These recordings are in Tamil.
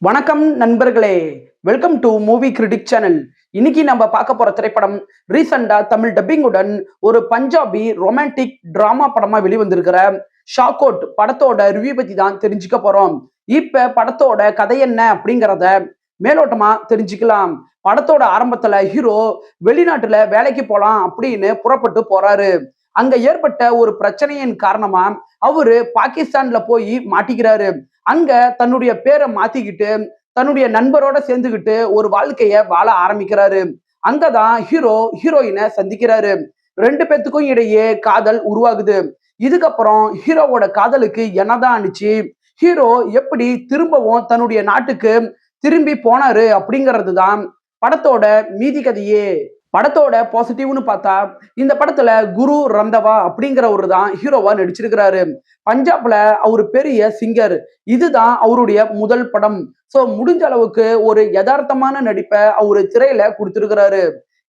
வணக்கம் நண்பர்களே, welcome to movie critic channel. இன்னைக்கு நம்ம பார்க்க போற திரைப்படம் ரீசெண்டா தமிழ் டப்பிங்குடன் ஒரு பஞ்சாபி ரொமான்டிக் டிராமா படமா வெளிவந்திருக்கிற ஷாக்கோட் படத்தோட ரிவ்யூ பத்தி தான் தெரிஞ்சுக்க போறோம். இப்ப படத்தோட கதை என்ன அப்படிங்கிறத மேலோட்டமா தெரிஞ்சுக்கலாம். படத்தோட ஆரம்பத்துல ஹீரோ வெளிநாட்டுல வேலைக்கு போலாம் அப்படின்னு புறப்பட்டு போறாரு. அங்க ஏற்பட்ட ஒரு பிரச்சனையின் காரணமா அவரு பாகிஸ்தான்ல போய் மாட்டிக்கிறாரு. அங்க தன்னுடைய பேரை மாத்திக்கிட்டு தன்னுடைய நண்பரோட சேர்ந்துகிட்டு ஒரு வாழ்க்கைய வாழ ஆரம்பிக்கிறாரு. அங்கதான் ஹீரோ ஹீரோயினை சந்திக்கிறாரு. ரெண்டு பேத்துக்கும் இடையே காதல் உருவாகுது. இதுக்கப்புறம் ஹீரோவோட காதலுக்கு என்னதான் ஆனிச்சு, ஹீரோ எப்படி திரும்பவும் தன்னுடைய நாட்டுக்கு திரும்பி போனாரு அப்படிங்கிறது தான் படத்தோட மீதி கதையே. படத்தோட பாசிட்டிவ்னு பார்த்தா இந்த படத்துல குரு ரந்தவா அப்படிங்கிறவரு தான் ஹீரோவா நடிச்சிருக்கிறாரு. பஞ்சாப்ல அவரு பெரிய சிங்கர். இதுதான் அவருடைய முதல் படம். சோ முடிஞ்ச அளவுக்கு ஒரு யதார்த்தமான நடிப்பை அவரு திரையில கொடுத்திருக்கிறாரு.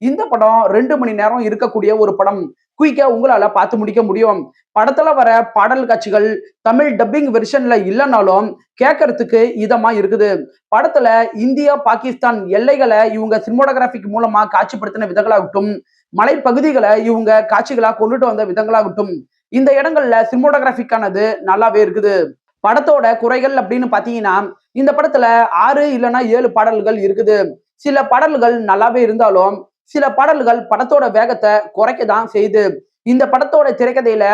இந்த படம் 2 மணி நேரம் இருக்கக்கூடிய ஒரு படம். குயிக்கா உங்களால பார்த்து முடிக்க முடியும். படத்துல வர பாடல் காட்சிகள் தமிழ் டப்பிங் வெர்ஷன்ல இல்லைனாலும் கேட்கறதுக்கு இதமா இருக்குது. படத்துல இந்தியா பாகிஸ்தான் எல்லைகளை இவங்க சினிமோட்டோகிராபிக் மூலமா காட்சிப்படுத்தின விதங்களாகட்டும், மலைப்பகுதிகளை இவங்க காட்சிகளா கொண்டுட்டு வந்த விதங்களாகட்டும், இந்த இடங்கள்ல சினிமோட்டோகிராபிக்கானது நல்லாவே இருக்குது. படத்தோட குறைகள் அப்படின்னு பாத்தீங்கன்னா, இந்த படத்துல 6 இல்லைன்னா 7 பாடல்கள் இருக்குது. சில பாடல்கள் நல்லாவே இருந்தாலும் சில பாடல்கள் படத்தோட வேகத்தை குறைக்க தான் செய்யுது. இந்த படத்தோட திரைக்கதையில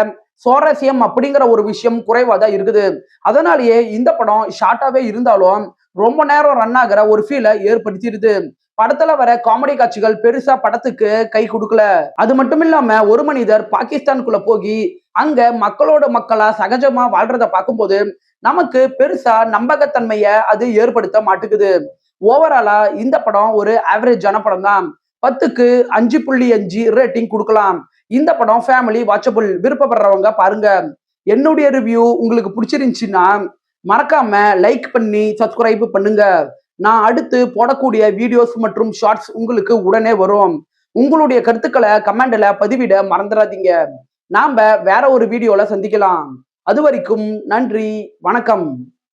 சுவாரஸ்யம் அப்படிங்கிற ஒரு விஷயம் குறைவா தான் இருக்குது. அதனாலேயே இந்த படம் ஷார்ட்டாவே இருந்தாலும் ரொம்ப நேரம் ரன் ஆகிற ஒரு ஃபீலை ஏற்படுத்திடுது. படத்துல வர காமெடி காட்சிகள் பெருசா படத்துக்கு கை கொடுக்கல. அது மட்டும் இல்லாம ஒரு மனிதர் பாகிஸ்தானுக்குள்ள போகி அங்க மக்களோட மக்களா சகஜமா வாழ்றத பார்க்கும்போது நமக்கு பெருசா நம்பகத்தன்மைய அது ஏற்படுத்த மாட்டுக்குது. ஓவராலா இந்த படம் ஒரு ஆவரேஜான படம் தான். 10க்கு 5.5 ரேட்டிங் கொடுக்கலாம். இந்த படம் ஃபேமிலி வாட்சபிள். விருப்பப்படுறவங்க பாருங்க. என்னுடைய ரிவ்யூ உங்களுக்கு பிடிச்சிருந்துச்சுன்னா மறக்காம லைக் பண்ணி சப்ஸ்கிரைப் பண்ணுங்க. நான் அடுத்து போடக்கூடிய வீடியோஸ் மற்றும் ஷார்ட்ஸ் உங்களுக்கு உடனே வரும். உங்களுடைய கருத்துக்களை கமெண்ட்ல பதிவிட மறந்துடாதீங்க. நாம வேற ஒரு வீடியோல சந்திக்கலாம். அது வரைக்கும் நன்றி, வணக்கம்.